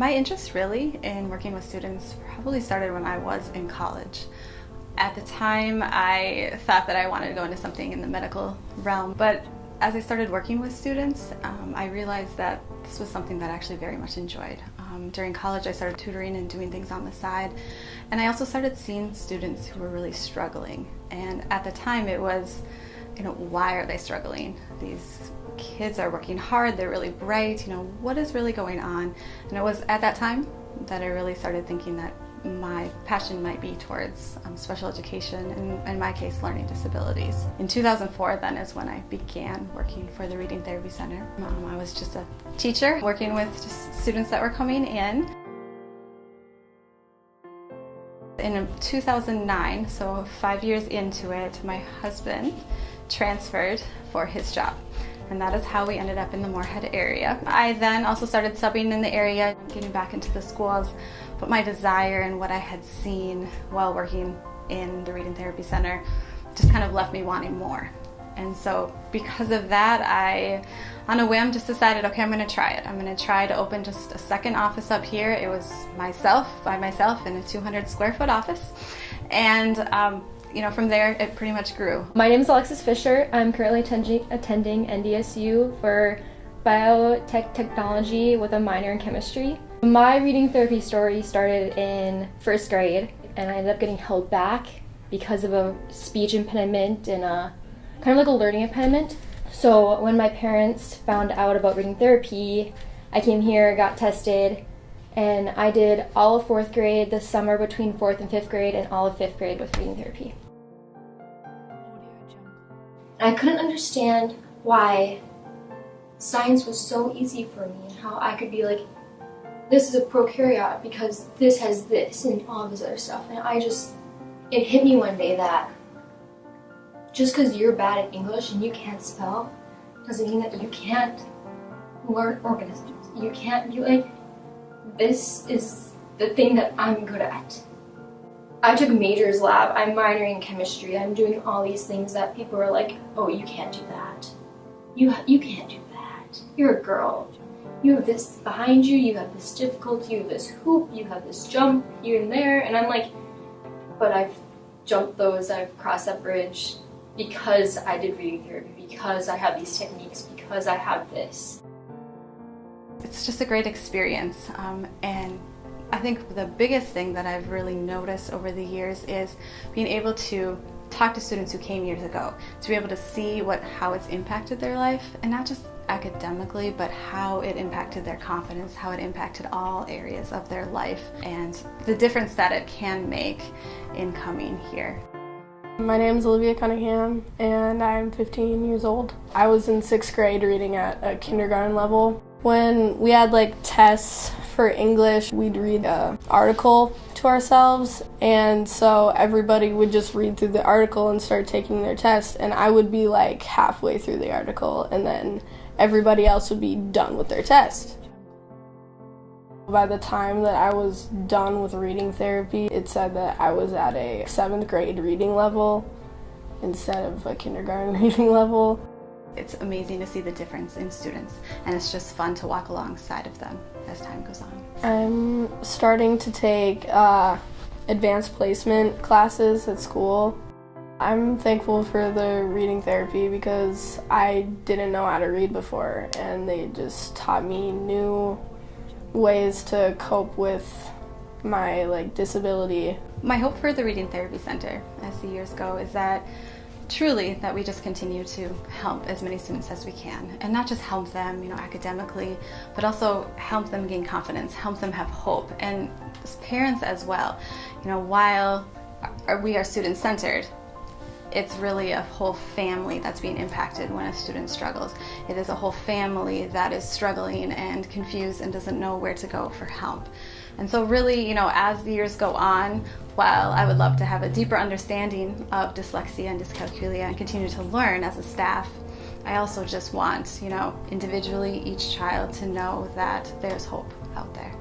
My interest really in working with students probably started when I was in college. At the time, I thought that I wanted to go into something in the medical realm, but as I started working with students, I realized that this was something that I actually very much enjoyed. During college, I started tutoring and doing things on the side, and I also started seeing students who were really struggling. And at the time, it was, why are they struggling? These kids are working hard, they're really bright, what is really going on? And it was at that time that I really started thinking that my passion might be towards special education, and in my case, learning disabilities. In 2004 then is when I began working for the Reading Therapy Center. I was just a teacher working with just students that were coming in. In 2009, so 5 years into it, my husband transferred for his job. And that is how we ended up in the Moorhead area. I then also started subbing in the area, getting back into the schools, but my desire and what I had seen while working in the Reading Therapy Center just kind of left me wanting more. And so because of that, I, on a whim, just decided, okay, I'm gonna try it. I'm gonna try to open just a second office up here. It was by myself in a 200 square foot office. And from there, it pretty much grew. My name is Alexiss Fisher. I'm currently attending NDSU for biotechnology with a minor in chemistry. My reading therapy story started in first grade, and I ended up getting held back because of a speech impediment and a kind of like a learning impediment. So when my parents found out about reading therapy, I came here, got tested, and I did all of 4th grade, the summer between 4th and 5th grade, and all of 5th grade with reading therapy. I couldn't understand why science was so easy for me and how I could be like, this is a prokaryote because this has this and all this other stuff. And it hit me one day that just because you're bad at English and you can't spell doesn't mean that you can't learn organisms. You can't be like, this is the thing that I'm good at. I took majors lab, I'm minoring in chemistry, I'm doing all these things that people are like, oh, you can't do that. You can't do that. You're a girl. You have this behind you, you have this difficulty, you have this hoop, you have this jump here and there, and I'm like, but I've jumped those, I've crossed that bridge because I did reading therapy, because I have these techniques, because I have this. It's just a great experience, and I think the biggest thing that I've really noticed over the years is being able to talk to students who came years ago, to be able to see how it's impacted their life, and not just academically, but how it impacted their confidence, how it impacted all areas of their life, and the difference that it can make in coming here. My name is Olivia Cunningham, and I'm 15 years old. I was in 6th grade reading at a kindergarten level. When we had tests for English, we'd read an article to ourselves, and so everybody would just read through the article and start taking their test, and I would be halfway through the article, and then everybody else would be done with their test. By the time that I was done with reading therapy, it said that I was at a 7th grade reading level instead of a kindergarten reading level. It's amazing to see the difference in students, and it's just fun to walk alongside of them as time goes on. I'm starting to take advanced placement classes at school. I'm thankful for the reading therapy because I didn't know how to read before, and they just taught me new ways to cope with my disability. My hope for the Reading Therapy Center as the years go is that truly that we just continue to help as many students as we can, and not just help them academically, but also help them gain confidence, help them have hope, and as parents as well. While we are student-centered, it's really a whole family that's being impacted when a student struggles. It is a whole family that is struggling and confused and doesn't know where to go for help. And so really, as the years go on, while I would love to have a deeper understanding of dyslexia and dyscalculia and continue to learn as a staff, I also just want, individually, each child to know that there's hope out there.